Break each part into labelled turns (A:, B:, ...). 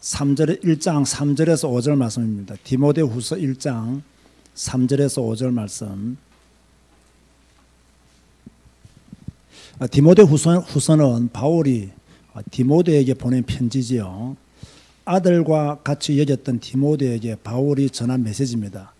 A: 3절 1장 3절에서 5절 말씀입니다. 디모데후서 1장 3절에서 5절 말씀. 디모데후서는 바울이 디모데에게 보낸 편지지요. 아들과 같이 여겼던 디모데에게 바울이 전한 메시지입니다.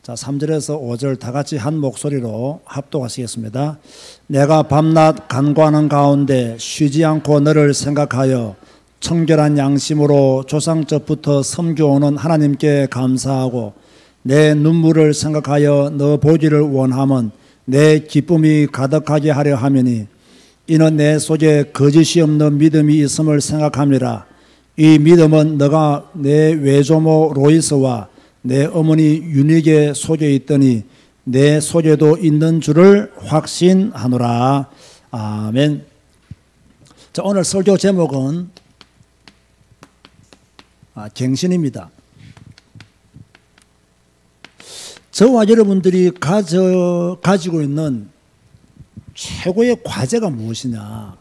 A: 자, 3절에서 5절 다 같이 한 목소리로 합독하시겠습니다. 내가 밤낮 간구하는 가운데 쉬지 않고 너를 생각하여 청결한 양심으로 조상적부터 섬겨오는 하나님께 감사하고 내 눈물을 생각하여 너 보기를 원함은 내 기쁨이 가득하게 하려 함이니 이는 내 속에 거짓이 없는 믿음이 있음을 생각함이라. 이 믿음은 너가 내 외조모 로이스와 내 어머니 유닉의 속에 있더니 내 속에도 있는 줄을 확신하노라. 아멘. 자, 오늘 설교 제목은 갱신입니다. 저와 여러분들이 가지고 있는 최고의 과제가 무엇이냐?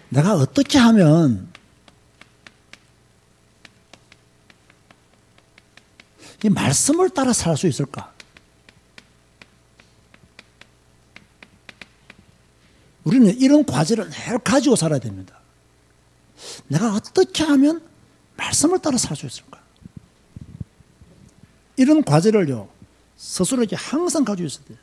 A: 내가 어떻게 하면 이 말씀을 따라 살 수 있을까? 우리는 이런 과제를 늘 가지고 살아야 됩니다. 내가 어떻게 하면 말씀을 따라 살 수 있을까? 이런 과제를요, 스스로에게 항상 가지고 있어야 돼요.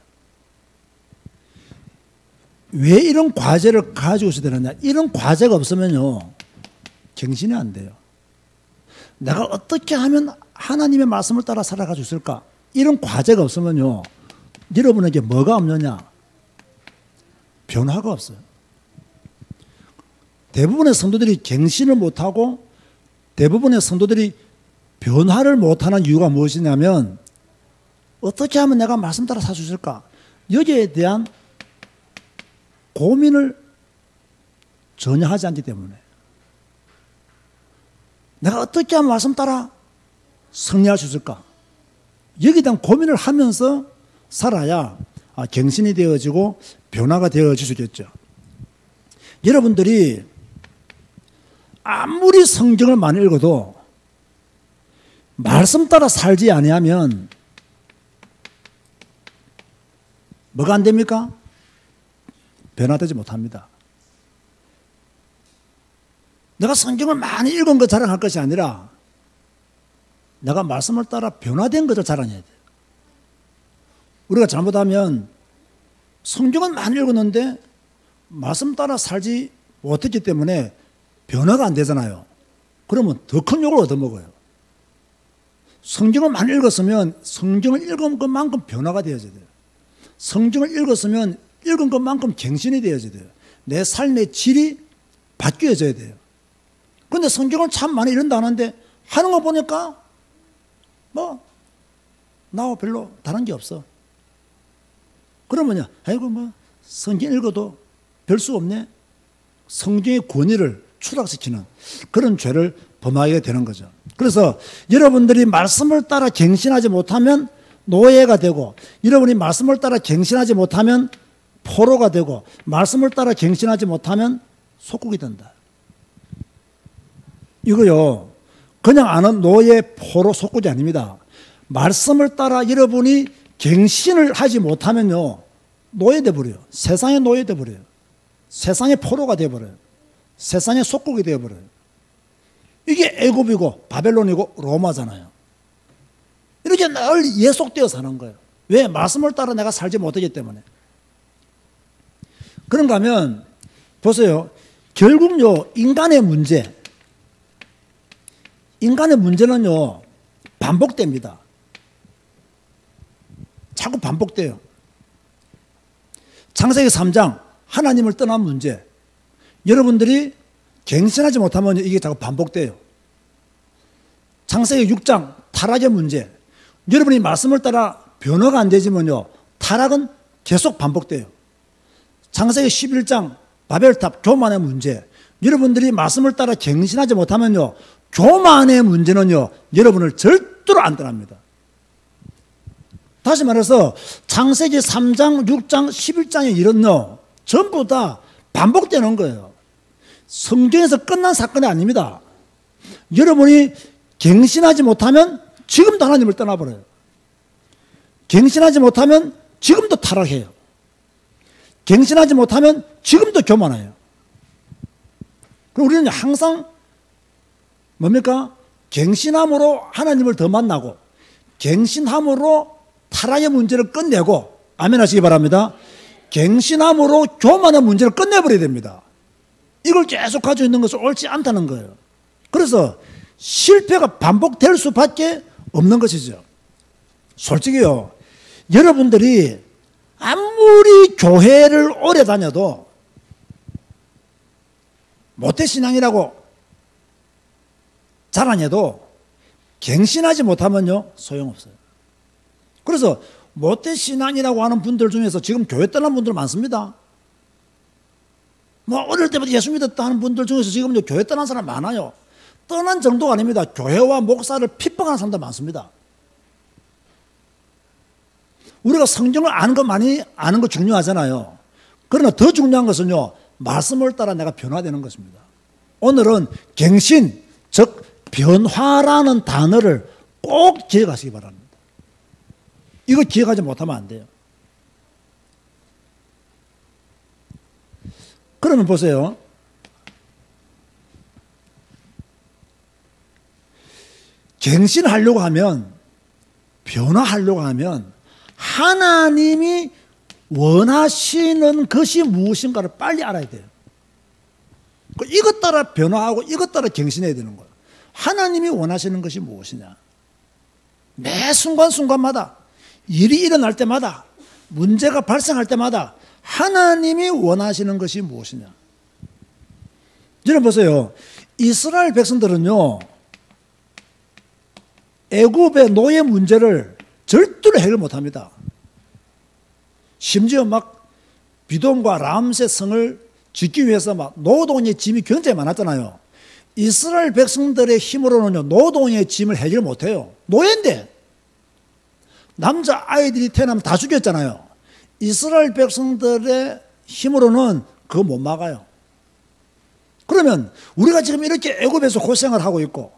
A: 왜 이런 과제를 가지고 있어야 되느냐? 이런 과제가 없으면요, 갱신이 안 돼요. 내가 어떻게 하면 하나님의 말씀을 따라 살아가지고 있을까? 이런 과제가 없으면요, 여러분에게 뭐가 없느냐? 변화가 없어요. 대부분의 성도들이 갱신을 못하고 대부분의 성도들이 변화를 못하는 이유가 무엇이냐면 어떻게 하면 내가 말씀 따라 살 수 있을까? 여기에 대한 고민을 전혀 하지 않기 때문에 내가 어떻게 하면 말씀 따라 승리할 수 있을까? 여기에 대한 고민을 하면서 살아야 갱신이 되어지고 변화가 되어질 수 있겠죠. 여러분들이 아무리 성경을 많이 읽어도 말씀 따라 살지 아니하면 뭐가 안 됩니까? 변화되지 못합니다. 내가 성경을 많이 읽은 것 자랑할 것이 아니라 내가 말씀을 따라 변화된 것을 자랑해야 돼요. 우리가 잘못하면 성경은 많이 읽었는데 말씀 따라 살지 못했기 때문에 변화가 안 되잖아요. 그러면 더 큰 욕을 얻어먹어요. 성경을 많이 읽었으면 성경을 읽은 것만큼 변화가 되어져야 돼요. 성경을 읽었으면 읽은 것만큼 갱신이 되어져야 돼요. 내 삶의 질이 바뀌어져야 돼요. 그런데 성경을 참 많이 읽는다 하는데 하는 거 보니까 나와 별로 다른 게 없어. 그러면요, 아이고 성경 읽어도 별 수 없네. 성경의 권위를 추락시키는 그런 죄를 범하게 되는 거죠. 그래서 여러분들이 말씀을 따라 갱신하지 못하면 노예가 되고, 여러분이 말씀을 따라 갱신하지 못하면 포로가 되고, 말씀을 따라 갱신하지 못하면 속국이 된다. 이거요, 그냥 아는 노예, 포로, 속국이 아닙니다. 말씀을 따라 여러분이 갱신을 하지 못하면요, 노예돼 버려요. 세상의 노예돼 버려요. 세상의 포로가 돼 버려요. 세상의 속국이 되어 버려요. 이게 애굽이고 바벨론이고 로마잖아요. 이렇게 늘 예속되어 사는 거예요. 왜? 말씀을 따라 내가 살지 못하기 때문에. 그런가 하면 보세요. 결국요, 인간의 문제는요, 반복됩니다. 자꾸 반복돼요. 창세기 3장 하나님을 떠난 문제, 여러분들이 갱신하지 못하면 이게 자꾸 반복돼요. 창세기 6장 타락의 문제, 여러분이 말씀을 따라 변화가 안 되지만요, 타락은 계속 반복돼요. 창세기 11장 바벨탑 교만의 문제, 여러분들이 말씀을 따라 갱신하지 못하면요, 교만의 문제는요, 여러분을 절대로 안 떠납니다. 다시 말해서 창세기 3장, 6장, 11장의 일은요, 전부 다 반복되는 거예요. 성경에서 끝난 사건이 아닙니다. 여러분이 갱신하지 못하면 지금도 하나님을 떠나버려요. 갱신하지 못하면 지금도 타락해요. 갱신하지 못하면 지금도 교만해요. 그럼 우리는 항상 뭡니까? 갱신함으로 하나님을 더 만나고 갱신함으로 타락의 문제를 끝내고, 아멘 하시기 바랍니다. 갱신함으로 교만의 문제를 끝내버려야 됩니다. 이걸 계속 가지고 있는 것은 옳지 않다는 거예요. 그래서 실패가 반복될 수밖에 없는 것이죠. 솔직히요, 여러분들이 아무리 교회를 오래 다녀도 모태신앙이라고 자랑해도 갱신하지 못하면요 소용없어요. 그래서 모태신앙이라고 하는 분들 중에서 지금 교회 떠난 분들 많습니다. 뭐 어릴 때부터 예수 믿었다 하는 분들 중에서 지금 교회 떠난 사람 많아요. 떠난 정도가 아닙니다. 교회와 목사를 핍박하는 사람도 많습니다. 우리가 성경을 아는 거 많이 아는 거 중요하잖아요. 그러나 더 중요한 것은요, 말씀을 따라 내가 변화되는 것입니다. 오늘은 갱신, 즉 변화라는 단어를 꼭 기억하시기 바랍니다. 이거 기억하지 못하면 안 돼요. 그러면 보세요. 갱신하려고 하면, 변화하려고 하면 하나님이 원하시는 것이 무엇인가를 빨리 알아야 돼요. 이것 따라 변화하고 이것 따라 갱신해야 되는 거예요. 하나님이 원하시는 것이 무엇이냐. 매 순간순간마다, 일이 일어날 때마다, 문제가 발생할 때마다 하나님이 원하시는 것이 무엇이냐. 여러분 보세요. 이스라엘 백성들은요, 애굽의 노예 문제를 절대로 해결 못합니다. 심지어 막 비돔과 람셋 성을 짓기 위해서 막 노동의 짐이 굉장히 많았잖아요. 이스라엘 백성들의 힘으로는요, 노동의 짐을 해결 못해요. 노예인데 남자 아이들이 태어나면 다 죽였잖아요. 이스라엘 백성들의 힘으로는 그거 못 막아요. 그러면 우리가 지금 이렇게 애굽에서 고생을 하고 있고,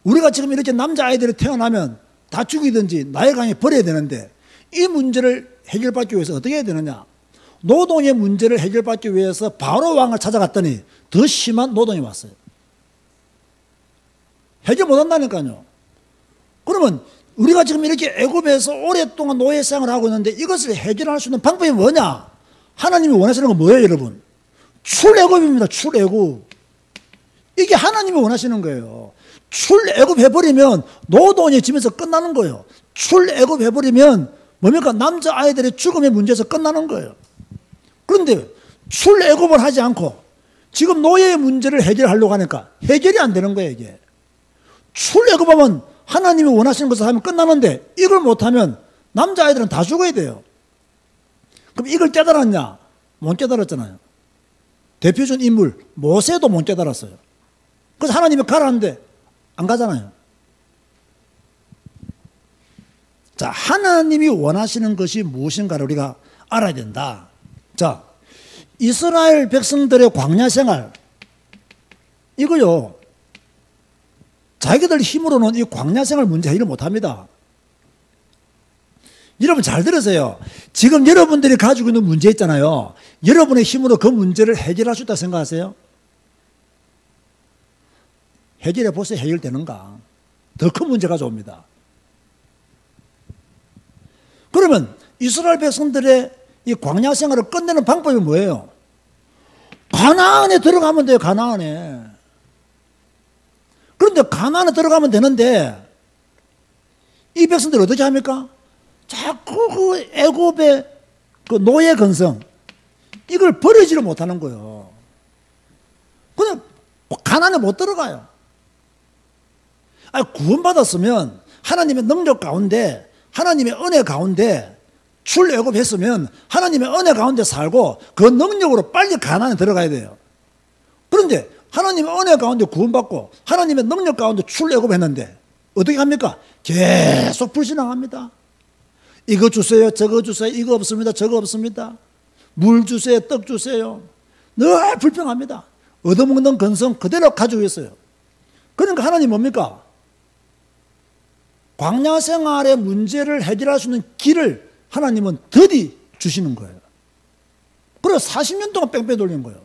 A: 우리가 지금 이렇게 남자 아이들이 태어나면 다 죽이든지 나의 강에 버려야 되는데, 이 문제를 해결받기 위해서 어떻게 해야 되느냐. 노동의 문제를 해결받기 위해서 바로 왕을 찾아갔더니 더 심한 노동이 왔어요. 해결 못한다니까요. 그러면 우리가 지금 이렇게 애굽에서 오랫동안 노예 생활을 하고 있는데 이것을 해결할 수 있는 방법이 뭐냐? 하나님이 원하시는 건 뭐예요, 여러분? 출애굽입니다. 출애굽. 이게 하나님이 원하시는 거예요. 출애굽 해버리면 노동의 짐에서 끝나는 거예요. 출애굽 해버리면 뭡니까? 남자아이들의 죽음의 문제에서 끝나는 거예요. 그런데 출애굽을 하지 않고 지금 노예의 문제를 해결하려고 하니까 해결이 안 되는 거예요, 이게. 출애굽하면 하나님이 원하시는 것을 하면 끝나는데 이걸 못하면 남자아이들은 다 죽어야 돼요. 그럼 이걸 깨달았냐? 못 깨달았잖아요. 대표적인 인물 모세도 못 깨달았어요. 그래서 하나님이 가라는데 안 가잖아요. 자, 하나님이 원하시는 것이 무엇인가를 우리가 알아야 된다. 자, 이스라엘 백성들의 광야 생활, 이거요, 자기들 힘으로는 이 광야 생활 문제 해결 못합니다. 여러분 잘 들으세요. 지금 여러분들이 가지고 있는 문제 있잖아요. 여러분의 힘으로 그 문제를 해결할 수 있다고 생각하세요? 해결해 보세요. 해결되는가? 더 큰 문제가 옵니다. 그러면 이스라엘 백성들의 이 광야 생활을 끝내는 방법이 뭐예요? 가나안에 들어가면 돼요. 가나안에. 그런데 가나안에 들어가면 되는데 이 백성들이 어떻게 합니까? 자꾸 그 애굽의 그 노예 근성, 이걸 버리지를 못하는 거예요. 그냥 가나안에 못 들어가요. 아니, 구원받았으면 하나님의 능력 가운데, 하나님의 은혜 가운데 출애굽했으면 하나님의 은혜 가운데 살고 그 능력으로 빨리 가나안에 들어가야 돼요. 그런데 하나님의 은혜 가운데 구원받고 하나님의 능력 가운데 출애굽했는데 어떻게 합니까? 계속 불신앙합니다. 이거 주세요, 저거 주세요, 이거 없습니다, 저거 없습니다. 물 주세요, 떡 주세요. 늘 불평합니다. 얻어먹는 근성 그대로 가지고 있어요. 그러니까 하나님 뭡니까? 광야 생활의 문제를 해결할 수 있는 길을 하나님은 더디 주시는 거예요. 그래서 40년 동안 뺑뺑 돌린 거예요.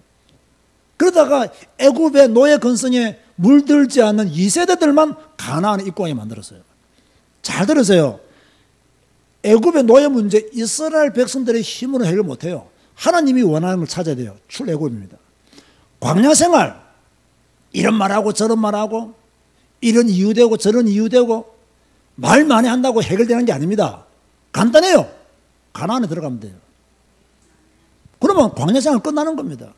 A: 그러다가 애굽의 노예 근성에 물들지 않는 2세대들만 가나안에 입고하게 만들었어요. 잘 들으세요. 애굽의 노예 문제 이스라엘 백성들의 힘으로 해결 못해요. 하나님이 원하는 걸 찾아야 돼요. 출애굽입니다. 광야 생활 이런 말하고 저런 말하고 이런 이유되고 저런 이유되고 말 많이 한다고 해결되는 게 아닙니다. 간단해요. 가나안에 들어가면 돼요. 그러면 광야 생활 끝나는 겁니다.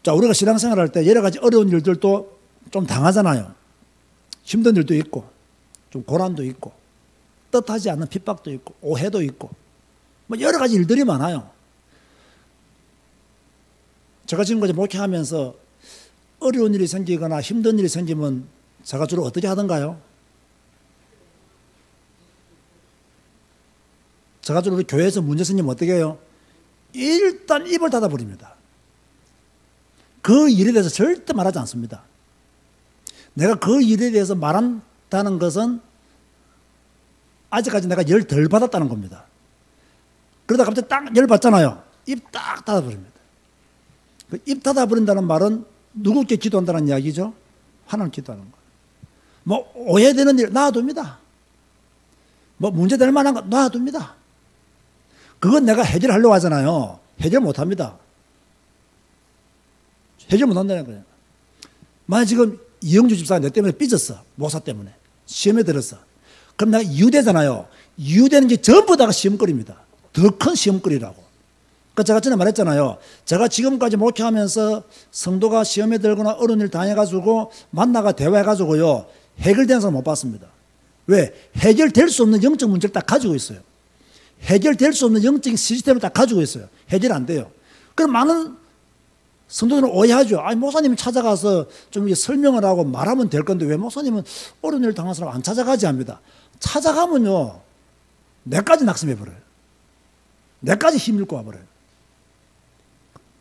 A: 자, 우리가 신앙생활 할 때 여러 가지 어려운 일들도 좀 당하잖아요. 힘든 일도 있고, 좀 고난도 있고, 뜻하지 않는 핍박도 있고, 오해도 있고, 뭐 여러 가지 일들이 많아요. 제가 지금까지 목회하면서 어려운 일이 생기거나 힘든 일이 생기면 제가 주로 어떻게 하던가요? 제가 주로 우리 교회에서 문제 생기면 어떻게 해요? 일단 입을 닫아버립니다. 그 일에 대해서 절대 말하지 않습니다. 내가 그 일에 대해서 말한다는 것은 아직까지 내가 열 덜 받았다는 겁니다. 그러다 갑자기 딱 열 받잖아요. 입 딱 닫아버립니다. 그 입 닫아버린다는 말은 누구께 기도한다는 이야기죠? 하나님 기도하는 거. 뭐 오해되는 일 놔둡니다. 뭐 문제될 만한 거 놔둡니다. 그건 내가 해결하려고 하잖아요. 해결 못합니다. 해결 못한다는 거예요. 만약 지금 이영주 집사가 내 때문에 삐졌어. 목사 때문에. 시험에 들었어. 그럼 내가 이유되잖아요. 이유되는 게 전부 다가 시험거리입니다. 더 큰 시험거리라고. 그러니까 제가 전에 말했잖아요. 제가 지금까지 목회하면서 성도가 시험에 들거나 어려운 일 당해가지고 만나가 대화해가지고요. 해결된 사람 못 봤습니다. 왜? 해결될 수 없는 영적 문제를 딱 가지고 있어요. 해결될 수 없는 영적인 시스템을 딱 가지고 있어요. 해결 안 돼요. 그럼 많은 성도들은 오해하죠. 아니, 목사님이 찾아가서 좀 설명을 하고 말하면 될 건데 왜 목사님은 어려운 일을 당한 사람 안 찾아가지 합니다. 찾아가면요. 내까지 낙심해버려요. 내까지 힘들고 와버려요.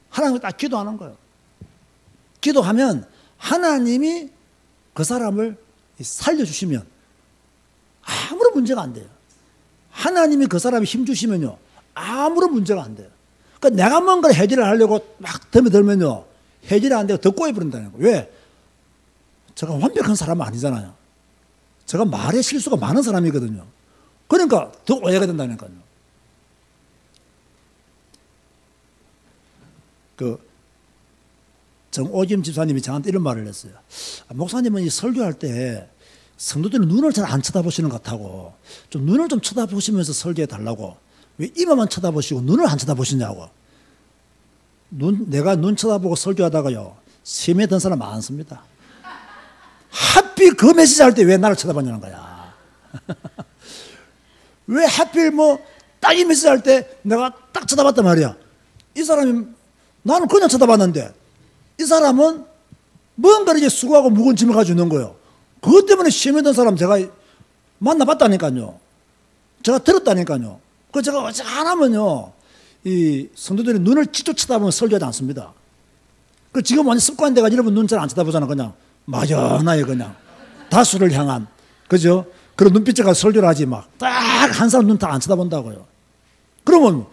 A: 하나님을 딱 기도하는 거예요. 기도하면 하나님이 그 사람을 살려주시면 아무런 문제가 안 돼요. 하나님이 그 사람에 힘 주시면요. 아무런 문제가 안 돼요. 그러니까 내가 뭔가를 해결을 하려고 막 들면요. 해결이 안 되고 더 꼬여버린다는 거예요. 왜? 제가 완벽한 사람은 아니잖아요. 제가 말에 실수가 많은 사람이거든요. 그러니까 더 오해가 된다니까요. 정오김 집사님이 저한테 이런 말을 했어요. 목사님은 이 설교할 때 성도들이 눈을 잘 안 쳐다보시는 것 같다고 좀 눈을 좀 쳐다보시면서 설교해 달라고 왜 이마만 쳐다보시고 눈을 안 쳐다보시냐고. 내가 눈 쳐다보고 설교하다가요 심해 든 사람 많습니다. 하필 그 메시지 할 때 왜 나를 쳐다봤냐는 거야. 왜 하필 뭐 딱 이 메시지 할 때 내가 딱 쳐다봤단 말이야. 이 사람이 나는 그냥 쳐다봤는데 이 사람은 뭔가를 이제 수고하고 무거운 짐을 가지고 있는 거예요. 그것 때문에 심해 든 사람 제가 만나봤다니까요. 제가 들었다니까요. 그 제가 어찌 하나면요 이 성도들이 눈을 직접 쳐다보면 설교하지 않습니다. 그 지금 완전 습관돼가 여러분 눈 잘 안 쳐다보잖아. 그냥 막연하게 그냥 다수를 향한 그죠? 그런 눈빛을 설교를 하지 막 딱 한 사람 눈 다 안 쳐다본다고요. 그러면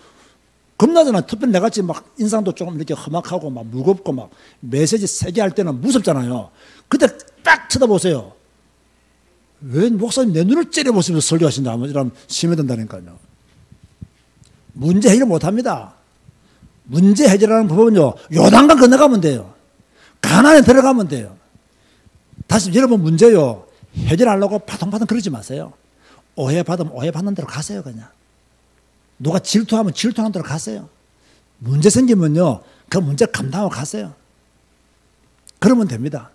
A: 겁나잖아. 특별히 내같이 막 인상도 조금 이렇게 험악하고 막 무겁고 막 메시지 세게 할 때는 무섭잖아요. 그때 딱 쳐다보세요. 왜 목사님 내 눈을 째려보시면서 설교하신다 하면 이러면 심해든다니까요. 문제 해결 못합니다. 문제 해결하는 법은요. 요단강 건너가면 돼요. 가나안에 들어가면 돼요. 다시 여러분 문제요. 해결하려고 파동파동 그러지 마세요. 오해받으면 오해받는 대로 가세요. 그냥. 누가 질투하면 질투하는 대로 가세요. 문제 생기면요. 그 문제 감당하고 가세요. 그러면 됩니다.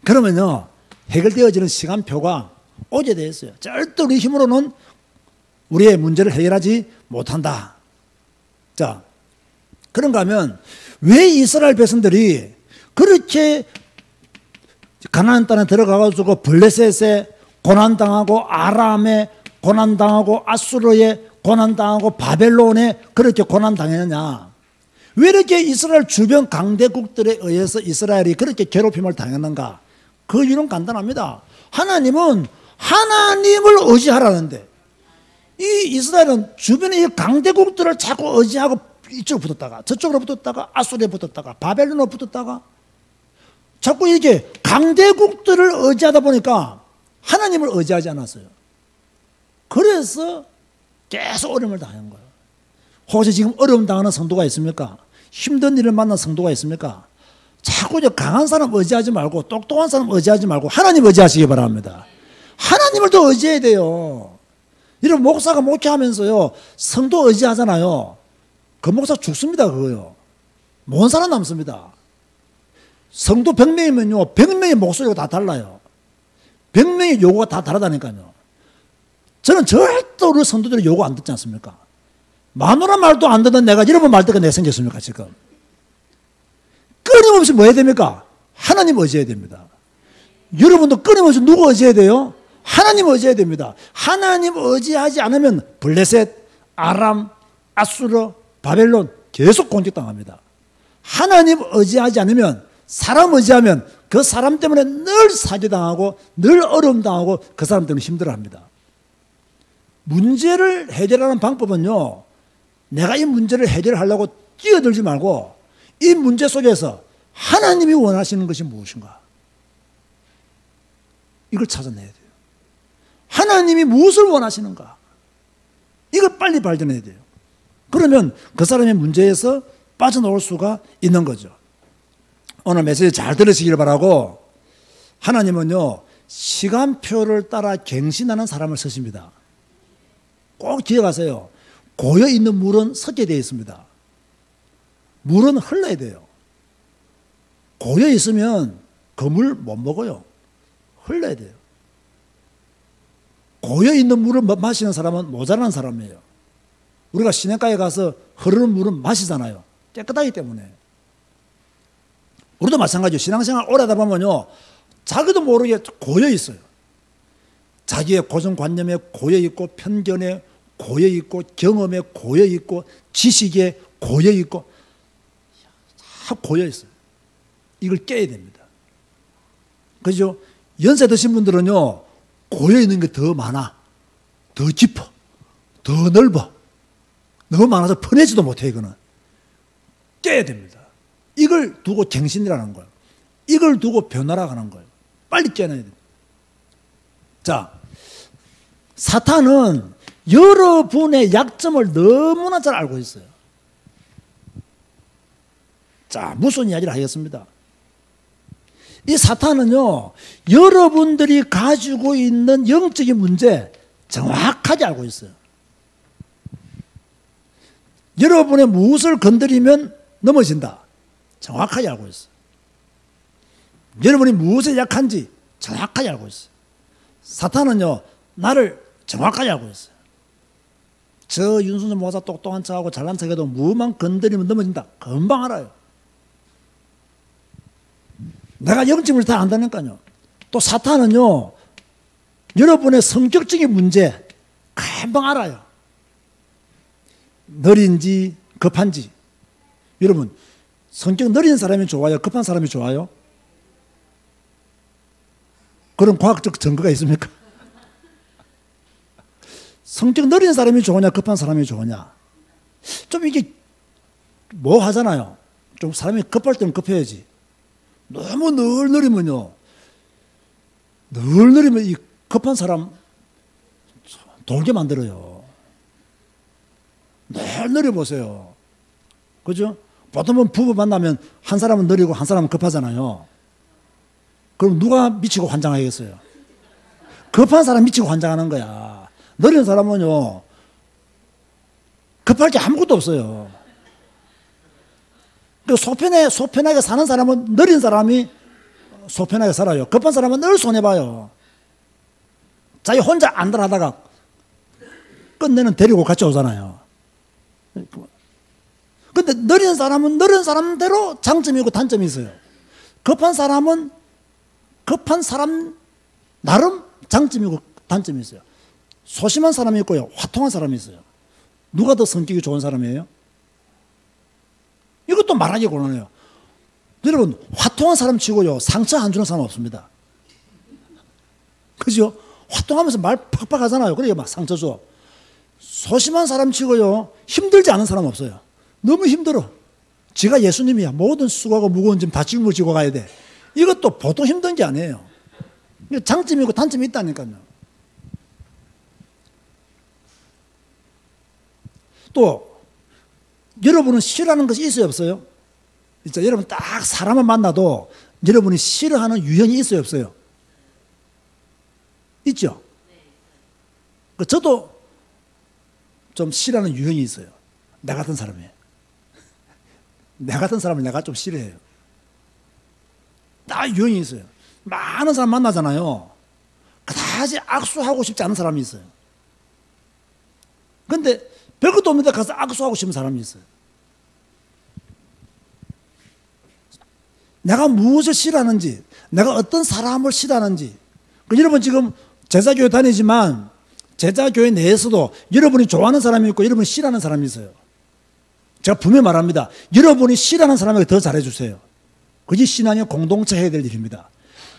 A: 그러면요. 해결되어지는 시간표가 오게 되어 있어요. 절대 우리 힘으로는 우리의 문제를 해결하지 못한다. 자, 그런가 하면 왜 이스라엘 백성들이 그렇게 가나안 땅에 들어가가지고 블레셋의 고난당하고 아람에 고난당하고 아수르에 고난당하고 바벨론에 그렇게 고난당했느냐? 왜 이렇게 이스라엘 주변 강대국들에 의해서 이스라엘이 그렇게 괴롭힘을 당했는가? 그 이유는 간단합니다. 하나님은 하나님을 의지하라는데 이 이스라엘은 주변의 강대국들을 자꾸 의지하고 이쪽으로 붙었다가 저쪽으로 붙었다가 아수르에 붙었다가 바벨론으로 붙었다가 자꾸 이렇게 강대국들을 의지하다 보니까 하나님을 의지하지 않았어요. 그래서 계속 어려움을 당한 거예요. 혹시 지금 어려움 당하는 성도가 있습니까? 힘든 일을 만난 성도가 있습니까? 자꾸 이제 강한 사람 의지하지 말고 똑똑한 사람 의지하지 말고 하나님 의지하시기 바랍니다. 하나님을 더 의지해야 돼요. 이런 목사가 목회하면서요 성도 의지하잖아요. 그 목사 죽습니다. 그거요. 못 살아남습니다. 성도 100명이면요 100명의 목소리가 다 달라요. 100명의 요구가 다 다르다니까요. 저는 절대 우리 성도들의 요구 안 듣지 않습니까? 마누라 말도 안 듣는 내가 여러분 말 듣고 내 생겼습니까 지금? 끊임없이 뭐 해야 됩니까? 하나님 의지해야 됩니다. 여러분도 끊임없이 누구 의지해야 돼요? 하나님 의지해야 됩니다. 하나님 의지하지 않으면 블레셋, 아람, 아수르, 바벨론 계속 공격당합니다. 하나님 의지하지 않으면 사람 의지하면 그 사람 때문에 늘 사죄당하고 늘 어려움 당하고 그 사람 때문에 힘들어합니다. 문제를 해결하는 방법은요 내가 이 문제를 해결하려고 뛰어들지 말고 이 문제 속에서 하나님이 원하시는 것이 무엇인가 이걸 찾아내야 돼요. 하나님이 무엇을 원하시는가 이걸 빨리 발견해야 돼요. 그러면 그 사람의 문제에서 빠져나올 수가 있는 거죠. 오늘 메시지 잘 들으시길 바라고 하나님은요 시간표를 따라 갱신하는 사람을 쓰십니다. 꼭 기억하세요. 고여있는 물은 섞게 되어 있습니다. 물은 흘러야 돼요. 고여있으면 그 물 못 먹어요. 흘러야 돼요. 고여있는 물을 마시는 사람은 모자라는 사람이에요. 우리가 시냇가에 가서 흐르는 물은 마시잖아요. 깨끗하기 때문에. 우리도 마찬가지예요. 신앙생활 오래 하다 보면요 자기도 모르게 고여있어요. 자기의 고정관념에 고여있고 편견에 고여있고 경험에 고여있고 지식에 고여있고 다 고여있어요. 이걸 깨야 됩니다. 그죠? 연세 드신 분들은요 고여있는 게 더 많아. 더 깊어. 더 넓어. 너무 많아서 퍼내지도 못해. 이거는 깨야 됩니다. 이걸 두고 갱신이라는 거예요. 이걸 두고 변화라고 하는 거예요. 빨리 깨놔야 됩니다. 자, 사탄은 여러분의 약점을 너무나 잘 알고 있어요. 자, 무슨 이야기를 하겠습니다. 이 사탄은요 여러분들이 가지고 있는 영적인 문제 정확하게 알고 있어요. 여러분의 무엇을 건드리면 넘어진다 정확하게 알고 있어요. 여러분이 무엇에 약한지 정확하게 알고 있어요. 사탄은요 나를 정확하게 알고 있어요. 저 윤순수 목사 똑똑한 척하고 잘난 척해도 무엇만 건드리면 넘어진다 금방 알아요. 내가 영적을 다 안다니까요. 또 사탄은요 여러분의 성격적인 문제 금방 알아요. 느린지 급한지. 여러분 성격 느린 사람이 좋아요? 급한 사람이 좋아요? 그런 과학적 증거가 있습니까? 성격 느린 사람이 좋으냐 급한 사람이 좋으냐. 좀 이게 뭐 하잖아요. 좀 사람이 급할 때는 급해야지. 너무 늘 느리면요 늘 느리면 이 급한 사람 돌게 만들어요. 늘 느려보세요. 그죠? 보통은 부부 만나면 한 사람은 느리고 한 사람은 급하잖아요. 그럼 누가 미치고 환장하겠어요? 급한 사람 미치고 환장하는 거야. 느린 사람은요 급할 게 아무것도 없어요. 소편하게 사는 사람은 느린 사람이 소편하게 살아요. 급한 사람은 늘 손해봐요. 자기 혼자 안달하다가 끝내는 데리고 같이 오잖아요. 근데 느린 사람은 느린 사람대로 장점이 있고 단점이 있어요. 급한 사람은 급한 사람 나름 장점이고 단점이 있어요. 소심한 사람이 있고요. 화통한 사람이 있어요. 누가 더 성격이 좋은 사람이에요? 이것도 말하기 곤란해요. 여러분, 화통한 사람 치고요. 상처 안 주는 사람 없습니다. 그죠? 화통하면서 말 팍팍 하잖아요. 그러니까 막 상처 줘. 소심한 사람 치고요. 힘들지 않은 사람 없어요. 너무 힘들어. 지가 예수님이야. 모든 수고하고 무거운 짐 다 짊어지고 가야 돼. 이것도 보통 힘든 게 아니에요. 장점이고 단점이 있다니까요. 또 여러분은 싫어하는 것이 있어요, 없어요? 진짜 여러분 딱 사람을 만나도 여러분이 싫어하는 유형이 있어요, 없어요? 있죠? 저도 좀 싫어하는 유형이 있어요. 나 같은 사람이에요. 나 같은 사람을 내가 좀 싫어해요. 딱 유형이 있어요. 많은 사람 만나잖아요. 그다지 악수하고 싶지 않은 사람이 있어요. 근데 별것도 없는데 가서 악수하고 싶은 사람이 있어요. 내가 무엇을 싫어하는지, 내가 어떤 사람을 싫어하는지. 여러분 지금 제자교회 다니지만 제자교회 내에서도 여러분이 좋아하는 사람이 있고 여러분이 싫어하는 사람이 있어요. 제가 분명히 말합니다. 여러분이 싫어하는 사람에게 더 잘해주세요. 그게 신앙의 공동체 해야 될 일입니다.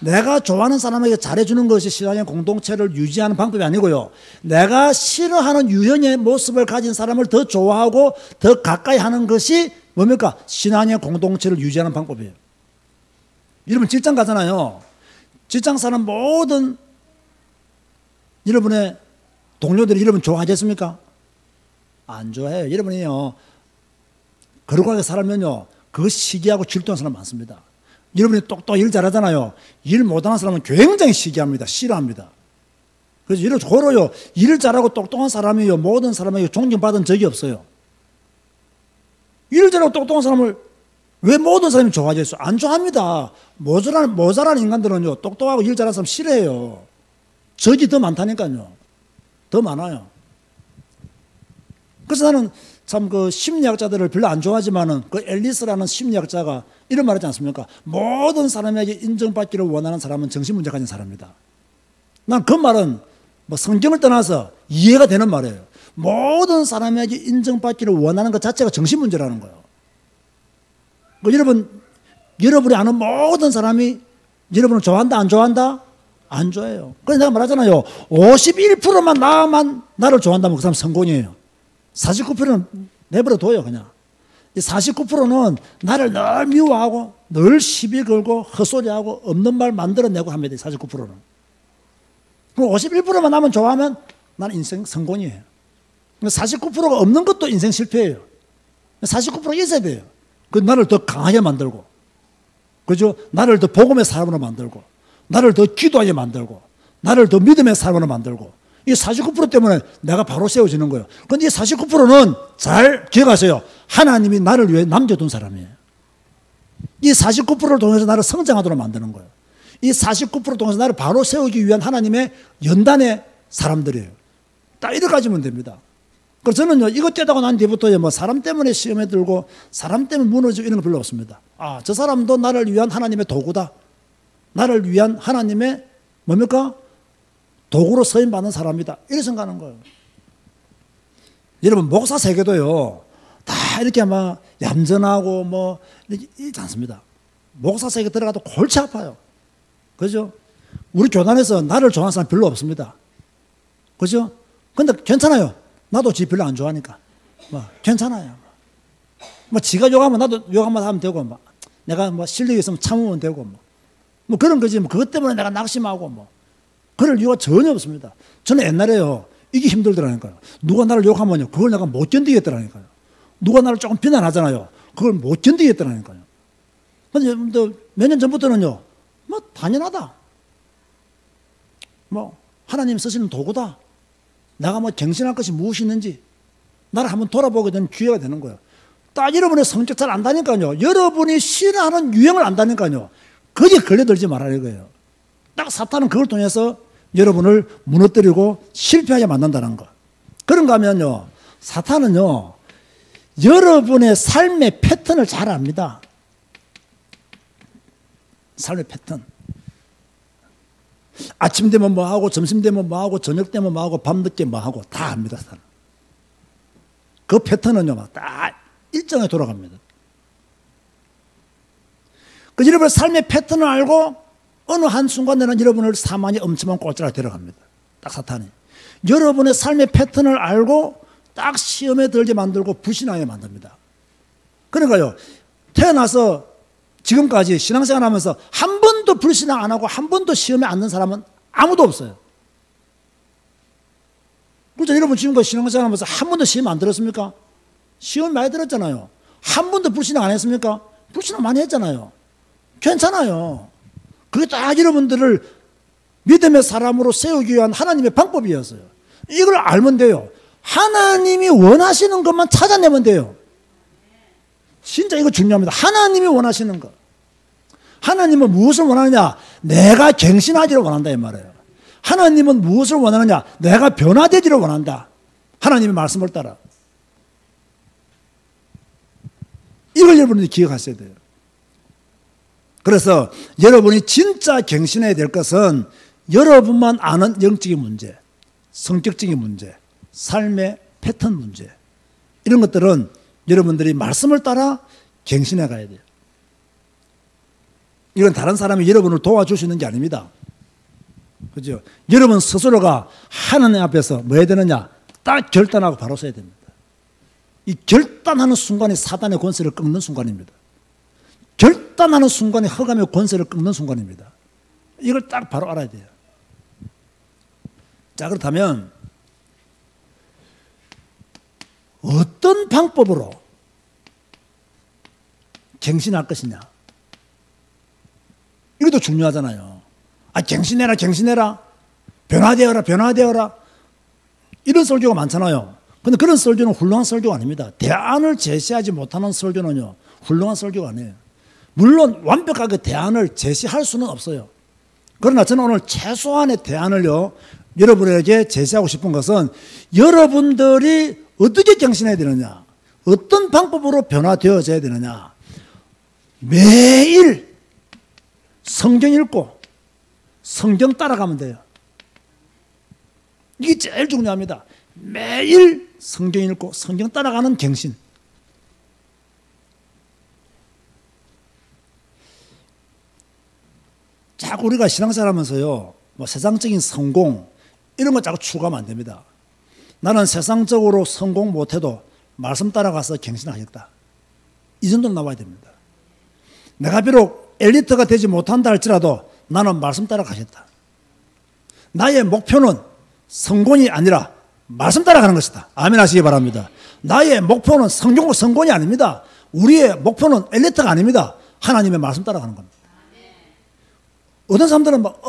A: 내가 좋아하는 사람에게 잘해주는 것이 신앙의 공동체를 유지하는 방법이 아니고요. 내가 싫어하는 유형의 모습을 가진 사람을 더 좋아하고 더 가까이 하는 것이 뭡니까? 신앙의 공동체를 유지하는 방법이에요. 여러분 직장 가잖아요. 직장 사는 모든 여러분의 동료들이 여러분 좋아하겠습니까? 안 좋아해요. 여러분이요. 거룩하게 살면요. 그거 시기하고 질투하는 사람 많습니다. 여러분이 똑똑 일 잘하잖아요. 일 못하는 사람은 굉장히 시기합니다. 싫어합니다. 그래서 이런 고로요. 일을 잘하고 똑똑한 사람이요. 모든 사람에게 존경받은 적이 없어요. 일을 잘하고 똑똑한 사람을 왜 모든 사람이 좋아하겠어요? 안 좋아합니다. 모자란 인간들은요. 똑똑하고 일 잘하는 사람 싫어해요. 적이 더 많다니까요. 더 많아요. 그래서 나는 참 그 심리학자들을 별로 안 좋아하지만은 그 앨리스라는 심리학자가 이런 말 하지 않습니까? 모든 사람에게 인정받기를 원하는 사람은 정신문제 가진 사람이다. 난 그 말은 뭐 성경을 떠나서 이해가 되는 말이에요. 모든 사람에게 인정받기를 원하는 것 자체가 정신문제라는 거예요. 여러분이 아는 모든 사람이 여러분을 좋아한다, 안 좋아한다? 안 좋아해요. 그래서 내가 말하잖아요. 51%만 나를 좋아한다면 그 사람 성공이에요. 49%는 내버려 둬요, 그냥. 이 49%는 나를 늘 미워하고, 늘 시비 걸고, 헛소리하고, 없는 말 만들어내고 합니다, 49%는. 그럼 51%만 나면 좋아하면 나는 인생 성공이에요. 49%가 없는 것도 인생 실패예요. 49% 있어야 돼요. 그 나를 더 강하게 만들고, 그죠? 나를 더 복음의 사람으로 만들고, 나를 더 기도하게 만들고, 나를 더 믿음의 사람으로 만들고, 이 49% 때문에 내가 바로 세워지는 거예요. 그런데 이 49%는 잘 기억하세요. 하나님이 나를 위해 남겨둔 사람이에요. 이 49%를 통해서 나를 성장하도록 만드는 거예요. 이 49% 통해서 나를 바로 세우기 위한 하나님의 연단의 사람들이에요. 딱 이렇게 가지면 됩니다. 그래서 저는요, 이거 떼다가 난 뒤부터요, 뭐 사람 때문에 시험에 들고 사람 때문에 무너지고 이런 거 별로 없습니다. 아, 저 사람도 나를 위한 하나님의 도구다. 나를 위한 하나님의 뭡니까? 도구로 쓰임받는 사람이다. 이렇게 생각하는 거예요. 여러분, 목사 세계도요, 다 이렇게 막 얌전하고 뭐, 이렇지 않습니다. 목사 세계 들어가도 골치 아파요. 그죠? 우리 교단에서 나를 좋아하는 사람 별로 없습니다. 그죠? 근데 괜찮아요. 나도 지 별로 안 좋아하니까. 뭐, 괜찮아요. 뭐, 지가 욕하면 나도 욕 한번 하면 되고, 뭐, 내가 뭐 실력이 있으면 참으면 되고, 뭐 그런 거지. 뭐, 그것 때문에 내가 낙심하고, 뭐. 그럴 이유가 전혀 없습니다. 저는 옛날에요, 이게 힘들더라니까요. 누가 나를 욕하면요, 그걸 내가 못 견디겠더라니까요. 누가 나를 조금 비난하잖아요. 그걸 못 견디겠더라니까요. 근데 몇 년 전부터는요, 뭐, 당연하다. 뭐, 하나님 쓰시는 도구다. 내가 뭐 갱신할 것이 무엇이 있는지, 나를 한번 돌아보게 되는 기회가 되는 거예요. 딱 여러분의 성격 잘 안다니까요. 여러분이 싫어하는 유형을 안다니까요. 거기에 걸려들지 말라는 거예요. 딱 사탄은 그걸 통해서 여러분을 무너뜨리고 실패하게 만든다는 거. 그런가 하면요, 사탄은요, 여러분의 삶의 패턴을 잘 압니다. 삶의 패턴. 아침 되면 뭐 하고, 점심 되면 뭐 하고, 저녁 되면 뭐 하고, 밤늦게 뭐 하고 다 합니다. 그 패턴은요, 딱 일정에 돌아갑니다. 그 여러분의 삶의 패턴을 알고 어느 한순간에는 여러분을 사망의 엄청난 꼴자가 데려갑니다. 딱 사탄이. 여러분의 삶의 패턴을 알고 딱 시험에 들게 만들고 불신하게 만듭니다. 그러니까요, 태어나서 지금까지 신앙생활 하면서 한 번도 불신앙 안 하고 한 번도 시험에 앉는 사람은 아무도 없어요. 그렇죠? 여러분 지금까지 신앙생활 하면서 한 번도 시험 안 들었습니까? 시험 많이 들었잖아요. 한 번도 불신앙 안 했습니까? 불신앙 많이 했잖아요. 괜찮아요. 그게 다 여러분들을 믿음의 사람으로 세우기 위한 하나님의 방법이었어요. 이걸 알면 돼요. 하나님이 원하시는 것만 찾아내면 돼요. 진짜 이거 중요합니다. 하나님이 원하시는 것. 하나님은 무엇을 원하느냐? 내가 갱신하기를 원한다 이 말이에요. 하나님은 무엇을 원하느냐? 내가 변화되기를 원한다. 하나님의 말씀을 따라. 이걸 여러분들이 기억하셔야 돼요. 그래서 여러분이 진짜 갱신해야 될 것은 여러분만 아는 영적인 문제, 성격적인 문제, 삶의 패턴 문제, 이런 것들은 여러분들이 말씀을 따라 갱신해 가야 돼요. 이건 다른 사람이 여러분을 도와줄 수 있는 게 아닙니다. 그죠? 여러분 스스로가 하나님 앞에서 뭐 해야 되느냐? 딱 결단하고 바로 서야 됩니다. 이 결단하는 순간이 사단의 권세를 꺾는 순간입니다. 결단하는 순간이 흑암의 권세를 꺾는 순간입니다. 이걸 딱 바로 알아야 돼요. 자, 그렇다면 어떤 방법으로 갱신할 것이냐? 이것도 중요하잖아요. 아, 갱신해라, 갱신해라. 변화되어라, 변화되어라. 이런 설교가 많잖아요. 근데 그런 설교는 훌륭한 설교가 아닙니다. 대안을 제시하지 못하는 설교는요, 훌륭한 설교가 아니에요. 물론 완벽하게 대안을 제시할 수는 없어요. 그러나 저는 오늘 최소한의 대안을요, 여러분에게 제시하고 싶은 것은 여러분들이 어떻게 갱신해야 되느냐, 어떤 방법으로 변화되어져야 되느냐, 매일 성경 읽고 성경 따라가면 돼요. 이게 제일 중요합니다. 매일 성경 읽고 성경 따라가는 갱신. 자꾸 우리가 신앙생활 하면서요, 뭐 세상적인 성공 이런 거 자꾸 추구하면 안 됩니다. 나는 세상적으로 성공 못해도 말씀 따라가서 갱신하겠다. 이 정도는 나와야 됩니다. 내가 비록 엘리트가 되지 못한다 할지라도 나는 말씀 따라가겠다. 나의 목표는 성공이 아니라 말씀 따라가는 것이다. 아멘 하시기 바랍니다. 나의 목표는 성공이 아닙니다. 우리의 목표는 엘리트가 아닙니다. 하나님의 말씀 따라가는 겁니다. 어떤 사람들은 막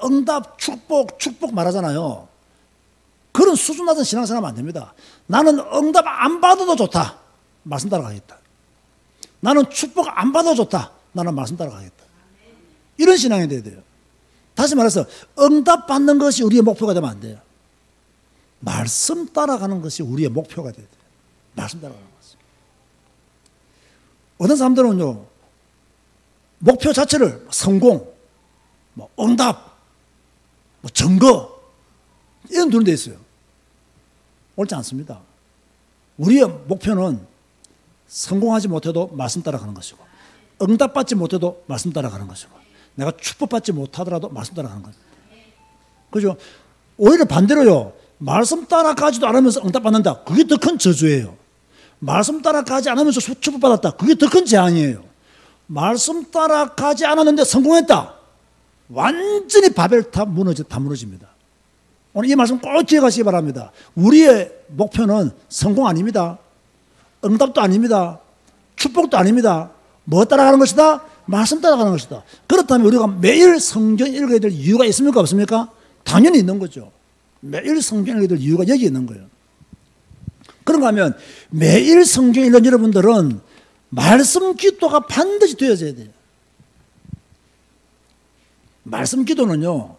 A: 응답, 축복 말하잖아요. 그런 수준 낮은 신앙생활 하면 안 됩니다. 나는 응답 안 받아도 좋다. 말씀 따라가겠다. 나는 축복 안 받아도 좋다. 나는 말씀 따라가겠다. 이런 신앙이 돼야 돼요. 다시 말해서 응답 받는 것이 우리의 목표가 되면 안 돼요. 말씀 따라가는 것이 우리의 목표가 돼야 돼요. 말씀 따라가는 것이. 어떤 사람들은요, 목표 자체를 성공, 뭐 응답, 뭐 증거 이런 두는 데 있어요. 옳지 않습니다. 우리의 목표는 성공하지 못해도 말씀 따라가는 것이고, 응답받지 못해도 말씀 따라가는 것이고, 내가 축복받지 못하더라도 말씀 따라가는 거예요. 그죠? 오히려 반대로요, 말씀 따라가지도 않으면서 응답받는다. 그게 더 큰 저주예요. 말씀 따라가지 않으면서 축복받았다. 그게 더 큰 재앙이에요. 말씀 따라가지 않았는데 성공했다. 완전히 바벨탑 다 무너집니다. 오늘 이 말씀 꼭 기억하시기 바랍니다. 우리의 목표는 성공 아닙니다. 응답도 아닙니다. 축복도 아닙니다. 뭐 따라가는 것이다? 말씀 따라가는 것이다. 그렇다면 우리가 매일 성경 읽어야 될 이유가 있습니까? 없습니까? 당연히 있는 거죠. 매일 성경 읽어야 될 이유가 여기 있는 거예요. 그런가 하면 매일 성경 읽는 여러분들은 말씀 기도가 반드시 되어져야 돼요. 말씀 기도는요,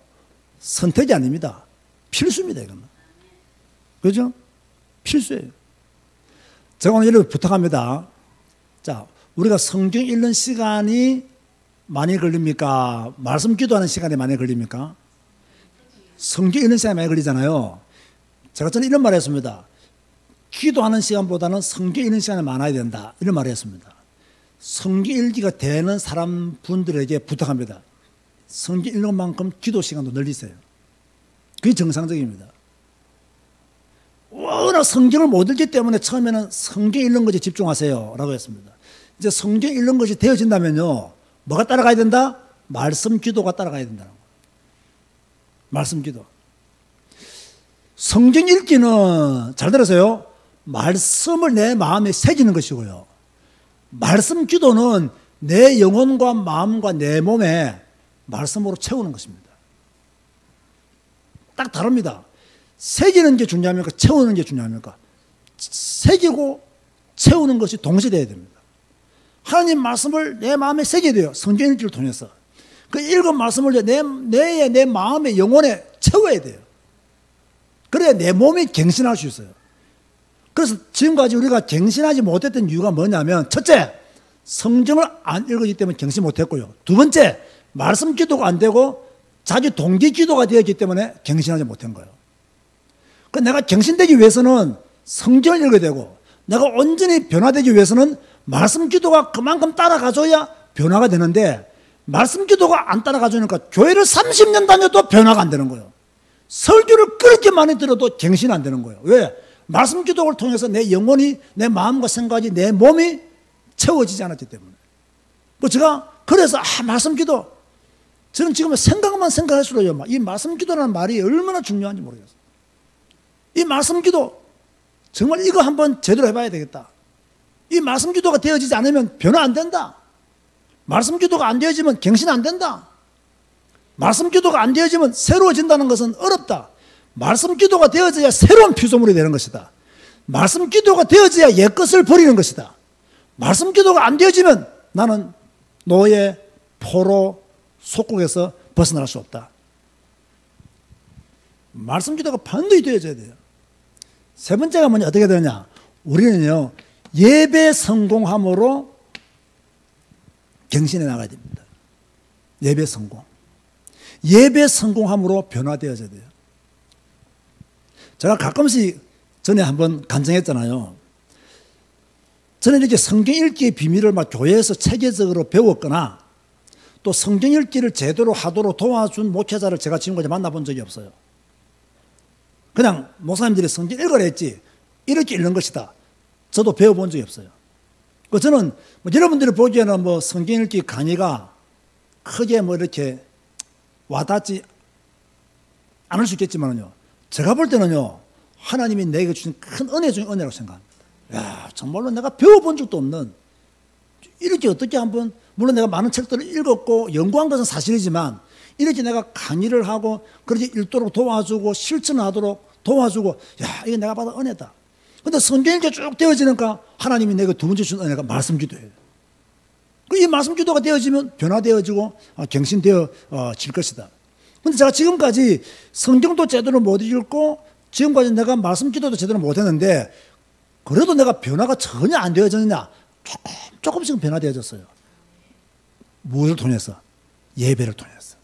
A: 선택이 아닙니다. 필수입니다, 이거는. 그죠? 필수예요. 제가 오늘 여러분 부탁합니다. 자, 우리가 성경 읽는 시간이 많이 걸립니까? 말씀 기도하는 시간이 많이 걸립니까? 성경 읽는 시간이 많이 걸리잖아요. 제가 전에 이런 말을 했습니다. 기도하는 시간보다는 성경 읽는 시간이 많아야 된다. 이런 말을 했습니다. 성경 읽기가 되는 사람 분들에게 부탁합니다. 성경 읽는 만큼 기도 시간도 늘리세요. 그게 정상적입니다. 워낙 성경을 못 읽기 때문에 처음에는 성경 읽는 것에 집중하세요 라고 했습니다. 이제 성경 읽는 것이 되어진다면요, 뭐가 따라가야 된다? 말씀 기도가 따라가야 된다는 거예요. 말씀 기도. 성경 읽기는 잘 들으세요. 말씀을 내 마음에 새기는 것이고요, 말씀 기도는 내 영혼과 마음과 내 몸에 말씀으로 채우는 것입니다. 딱 다릅니다. 새기는 게 중요합니까? 채우는 게 중요합니까? 새기고 채우는 것이 동시에 돼야 됩니다. 하나님 말씀을 내 마음에 새겨야 돼요. 성경 읽기를 통해서. 그 읽은 말씀을 내 마음에 영혼에 채워야 돼요. 그래야 내 몸이 갱신할 수 있어요. 그래서 지금까지 우리가 갱신하지 못했던 이유가 뭐냐면, 첫째, 성경을 안 읽었기 때문에 갱신 못했고요. 두 번째, 말씀 기도가 안 되고 자기 동기 기도가 되었기 때문에 갱신하지 못한 거예요. 그 내가 갱신되기 위해서는 성경을 읽어야 되고, 내가 온전히 변화되기 위해서는 말씀 기도가 그만큼 따라가줘야 변화가 되는데, 말씀 기도가 안 따라가주니까 교회를 30년 다녀도 변화가 안 되는 거예요. 설교를 그렇게 많이 들어도 갱신 안 되는 거예요. 왜? 말씀 기도를 통해서 내 영혼이, 내 마음과 생각이, 내 몸이 채워지지 않았기 때문에. 제가 그래서 말씀 기도, 저는 지금 생각만 생각할수록요, 이 말씀 기도라는 말이 얼마나 중요한지 모르겠어요. 이 말씀 기도 정말 이거 한번 제대로 해봐야 되겠다. 이 말씀 기도가 되어지지 않으면 변화 안 된다. 말씀 기도가 안 되어지면 갱신 안 된다. 말씀 기도가 안 되어지면 새로워진다는 것은 어렵다. 말씀 기도가 되어져야 새로운 피조물이 되는 것이다. 말씀 기도가 되어져야 옛것을 버리는 것이다. 말씀 기도가 안 되어지면 나는 노예, 포로, 속국에서 벗어날 수 없다. 말씀 기도가 반드시 되어져야 돼요. 세 번째가 뭐냐, 어떻게 되느냐. 우리는요, 예배 성공함으로 갱신해 나가야 됩니다. 예배 성공. 예배 성공함으로 변화되어져야 돼요. 제가 가끔씩 전에 한번 간증했잖아요. 저는 이렇게 성경 읽기의 비밀을 막 교회에서 체계적으로 배웠거나 또 성경 읽기를 제대로 하도록 도와준 목회자를 제가 지금까지 만나본 적이 없어요. 그냥 목사님들이 성경 읽으라 했지 이렇게 읽는 것이다, 저도 배워본 적이 없어요. 저는 여러분들이 보기에는 성경 읽기 강의가 크게 이렇게 와닿지 않을 수 있겠지만요, 제가 볼 때는요, 하나님이 내게 주신 큰 은혜 중에 은혜라고 생각합니다. 야, 정말로 내가 배워본 적도 없는, 이렇게 어떻게 한번, 물론 내가 많은 책들을 읽었고 연구한 것은 사실이지만, 이렇게 내가 강의를 하고 그렇게 읽도록 도와주고 실천하도록 도와주고, 야, 이게 내가 받은 은혜다. 근데 성경 읽기 쭉 되어지니까 하나님이 내게 두 번째 준 은혜가 말씀 기도예요. 이 말씀 기도가 되어지면 변화되어지고 갱신되어질 것이다. 근데 제가 지금까지 성경도 제대로 못 읽고 지금까지 내가 말씀 기도도 제대로 못 했는데, 그래도 내가 변화가 전혀 안 되어졌느냐? 조금씩은 변화되어졌어요. 무엇을 통해서? 예배를 통해서.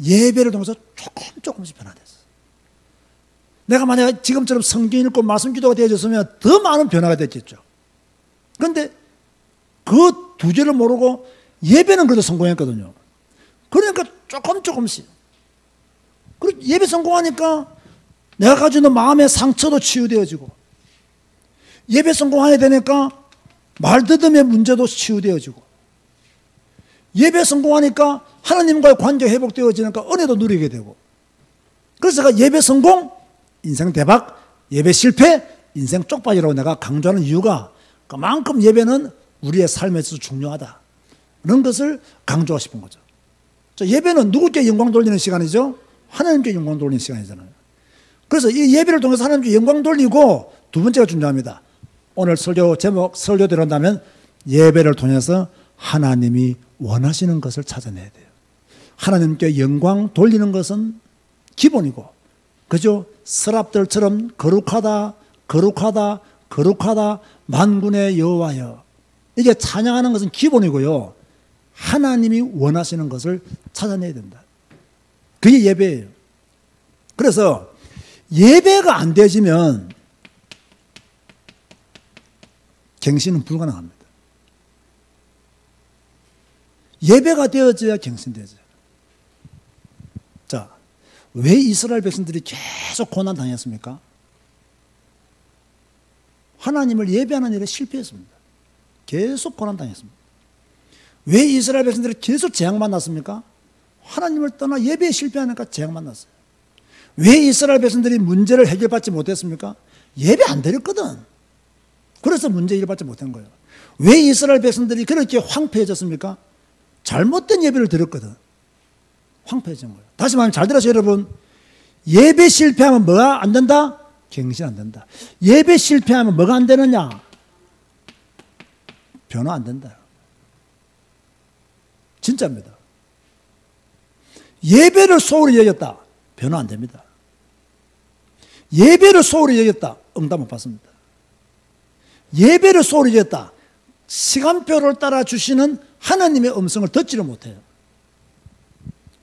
A: 예배를 통해서 조금씩 변화됐어요. 내가 만약 지금처럼 성경 읽고 말씀 기도가 되어졌으면 더 많은 변화가 됐겠죠. 그런데 그 두 개를 모르고 예배는 그래도 성공했거든요. 그러니까 조금씩. 그리고 예배 성공하니까 내가 가지고 있는 마음의 상처도 치유되어지고, 예배 성공하게 되니까 말더듬의 문제도 치유되어지고, 예배 성공하니까 하나님과의 관계가 회복되어지니까 은혜도 누리게 되고, 그래서 제가 예배 성공, 인생 대박, 예배 실패, 인생 쪽박이라고 내가 강조하는 이유가 그만큼 예배는 우리의 삶에 있어서 중요하다. 그런 것을 강조하고 싶은 거죠. 예배는 누구께 영광 돌리는 시간이죠? 하나님께 영광 돌리는 시간이잖아요. 그래서 이 예배를 통해서 하나님께 영광 돌리고, 두 번째가 중요합니다. 오늘 설교 제목, 설교대로 한다면 예배를 통해서 하나님이 원하시는 것을 찾아내야 돼요. 하나님께 영광 돌리는 것은 기본이고, 그죠? 서랍들처럼 거룩하다, 거룩하다, 거룩하다, 만군의 여호와여, 이게 찬양하는 것은 기본이고요, 하나님이 원하시는 것을 찾아내야 된다. 그게 예배예요. 그래서 예배가 안 되어지면 갱신은 불가능합니다. 예배가 되어져야 갱신되죠. 자, 왜 이스라엘 백성들이 계속 고난 당했습니까? 하나님을 예배하는 일에 실패했습니다. 계속 고난 당했습니다. 왜 이스라엘 백성들이 계속 재앙 만났습니까? 하나님을 떠나 예배에 실패하니까 재앙 만났어요. 왜 이스라엘 백성들이 문제를 해결받지 못했습니까? 예배 안 드렸거든. 그래서 문제 해결받지 못한 거예요. 왜 이스라엘 백성들이 그렇게 황폐해졌습니까? 잘못된 예배를 드렸거든. 황폐해진 거예요. 다시 말하면 잘 들으세요, 여러분. 예배 실패하면 뭐가 안 된다? 갱신 안 된다. 예배 실패하면 뭐가 안 되느냐? 변화 안 된다. 진짜입니다. 예배를 소홀히 여겼다. 변화 안 됩니다. 예배를 소홀히 여겼다. 응답 못 받습니다. 예배를 소홀히 여겼다. 시간표를 따라 주시는 하나님의 음성을 듣지를 못해요.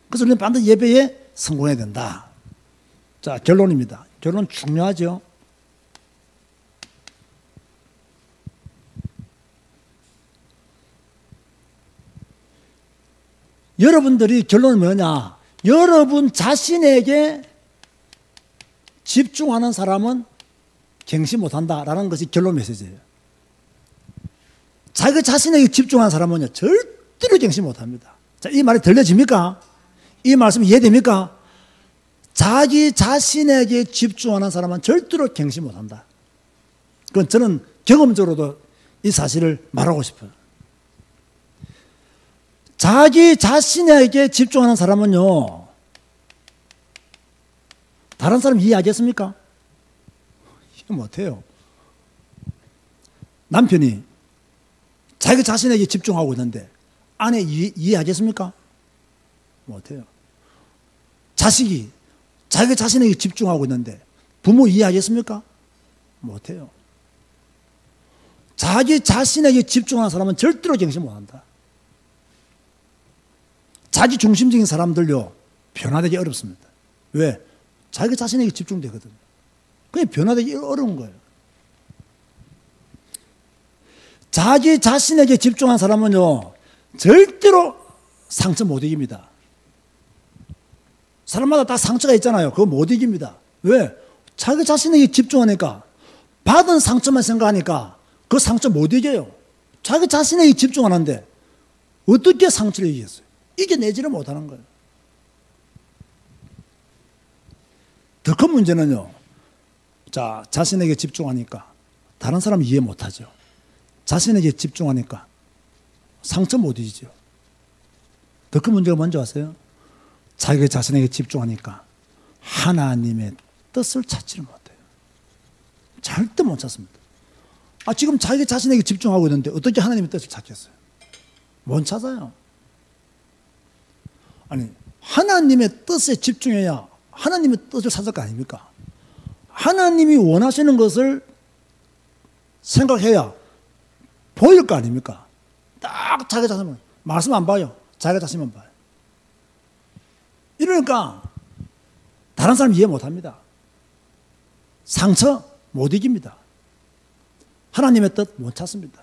A: 그래서 우리는 반드시 예배에 성공해야 된다. 자, 결론입니다. 결론 중요하죠. 여러분들이 결론은 뭐냐? 여러분 자신에게 집중하는 사람은 갱신 못한다라는 것이 결론 메시지예요. 자기 자신에게 집중하는 사람은요, 절대로 갱신 못합니다. 자, 이 말이 들려집니까? 이 말씀이 이해됩니까? 자기 자신에게 집중하는 사람은 절대로 갱신 못한다. 그건 저는 경험적으로도 이 사실을 말하고 싶어요. 자기 자신에게 집중하는 사람은요, 다른 사람 이해하겠습니까? 이해 못해요. 남편이 자기 자신에게 집중하고 있는데 아내 이해하겠습니까? 못해요. 자식이 자기 자신에게 집중하고 있는데 부모 이해하겠습니까? 못해요. 자기 자신에게 집중하는 사람은 절대로 갱신 못한다. 자기 중심적인 사람들요, 변화되기 어렵습니다. 왜? 자기 자신에게 집중되거든요. 그게 변화되기 어려운 거예요. 자기 자신에게 집중한 사람은요, 절대로 상처 못 이깁니다. 사람마다 다 상처가 있잖아요. 그거 못 이깁니다. 왜? 자기 자신에게 집중하니까, 받은 상처만 생각하니까 그 상처 못 이겨요. 자기 자신에게 집중하는데 어떻게 상처를 이기겠어요? 이겨내지를 못하는 거예요. 더 큰 문제는요, 자, 자신에게 집중하니까 다른 사람 이해 못하죠. 자신에게 집중하니까 상처 못 이기죠. 더 큰 문제가 뭔지 아세요? 자기 자신에게 집중하니까 하나님의 뜻을 찾지를 못해요. 절대 못 찾습니다. 아, 지금 자기 자신에게 집중하고 있는데 어떻게 하나님의 뜻을 찾겠어요? 못 찾아요. 아니, 하나님의 뜻에 집중해야 하나님의 뜻을 찾을 거 아닙니까? 하나님이 원하시는 것을 생각해야 보일 거 아닙니까? 딱 자기 자신만, 말씀 안 봐요. 자기 자신만 봐요. 이러니까 다른 사람 이해 못 합니다. 상처 못 이깁니다. 하나님의 뜻 못 찾습니다.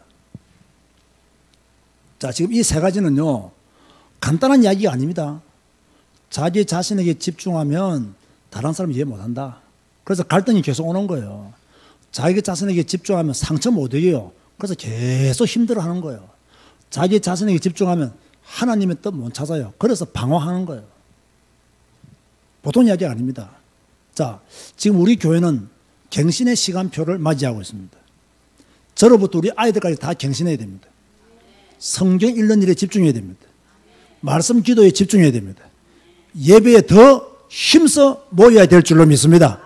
A: 자, 지금 이 세 가지는요, 간단한 이야기가 아닙니다. 자기 자신에게 집중하면 다른 사람 이해 못 한다. 그래서 갈등이 계속 오는 거예요. 자기 자신에게 집중하면 상처 못 이겨요. 그래서 계속 힘들어 하는 거예요. 자기 자신에게 집중하면 하나님의 뜻 못 찾아요. 그래서 방황하는 거예요. 보통 이야기가 아닙니다. 자, 지금 우리 교회는 갱신의 시간표를 맞이하고 있습니다. 저로부터 우리 아이들까지 다 갱신해야 됩니다. 성경 읽는 일에 집중해야 됩니다. 말씀 기도에 집중해야 됩니다. 예배에 더 힘써 모여야 될 줄로 믿습니다.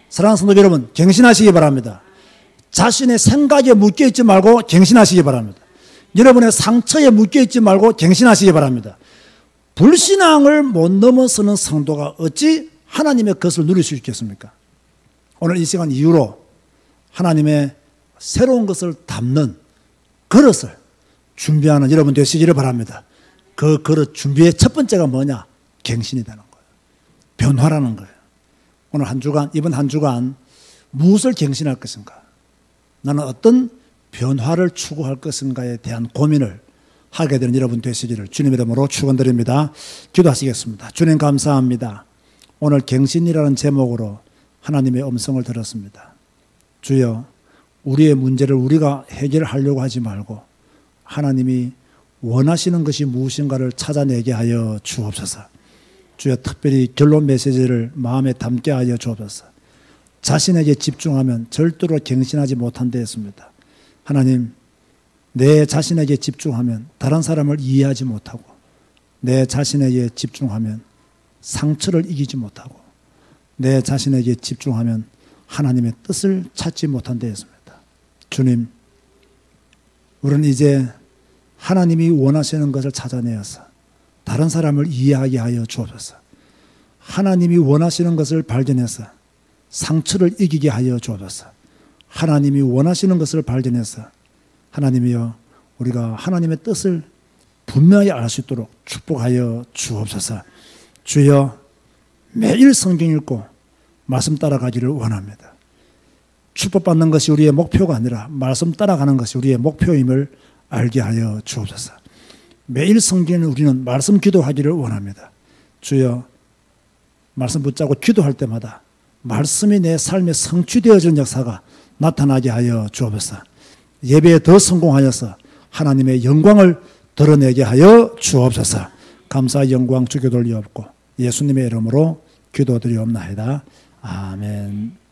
A: 사랑하는 성도 여러분, 갱신하시기 바랍니다. 자신의 생각에 묶여있지 말고 갱신하시기 바랍니다. 여러분의 상처에 묶여있지 말고 갱신하시기 바랍니다. 불신앙을 못 넘어서는 성도가 어찌 하나님의 것을 누릴 수 있겠습니까? 오늘 이 시간 이후로 하나님의 새로운 것을 담는 그릇을 준비하는 여러분 되시기를 바랍니다. 그 그릇 준비의 첫 번째가 뭐냐? 갱신이 되는 거예요. 변화라는 거예요. 오늘 한 주간, 이번 한 주간 무엇을 갱신할 것인가? 나는 어떤 변화를 추구할 것인가에 대한 고민을 하게 되는 여러분 되시기를 주님의 이름으로 축원드립니다. 기도하시겠습니다. 주님 감사합니다. 오늘 갱신이라는 제목으로 하나님의 음성을 들었습니다. 주여, 우리의 문제를 우리가 해결하려고 하지 말고 하나님이 원하시는 것이 무엇인가를 찾아내게 하여 주옵소서. 주여, 특별히 결론 메시지를 마음에 담게 하여 주옵소서. 자신에게 집중하면 절대로 갱신하지 못한다 했습니다. 하나님, 내 자신에게 집중하면 다른 사람을 이해하지 못하고, 내 자신에게 집중하면 상처를 이기지 못하고, 내 자신에게 집중하면 하나님의 뜻을 찾지 못한다 했습니다. 주님, 우리는 이제 하나님이 원하시는 것을 찾아내어서 다른 사람을 이해하게 하여 주옵소서. 하나님이 원하시는 것을 발견해서 상처를 이기게 하여 주옵소서. 하나님이 원하시는 것을 발견해서 하나님이여, 우리가 하나님의 뜻을 분명히 알 수 있도록 축복하여 주옵소서. 주여, 매일 성경 읽고 말씀 따라가기를 원합니다. 축복받는 것이 우리의 목표가 아니라 말씀 따라가는 것이 우리의 목표임을 알게 하여 주옵소서. 매일 성경에 우리는 말씀 기도하기를 원합니다. 주여, 말씀 붙잡고 기도할 때마다 말씀이 내 삶에 성취되어지는 역사가 나타나게 하여 주옵소서. 예배에 더 성공하여서 하나님의 영광을 드러내게 하여 주옵소서. 감사 영광 주께 돌리옵고 예수님의 이름으로 기도드리옵나이다. 아멘.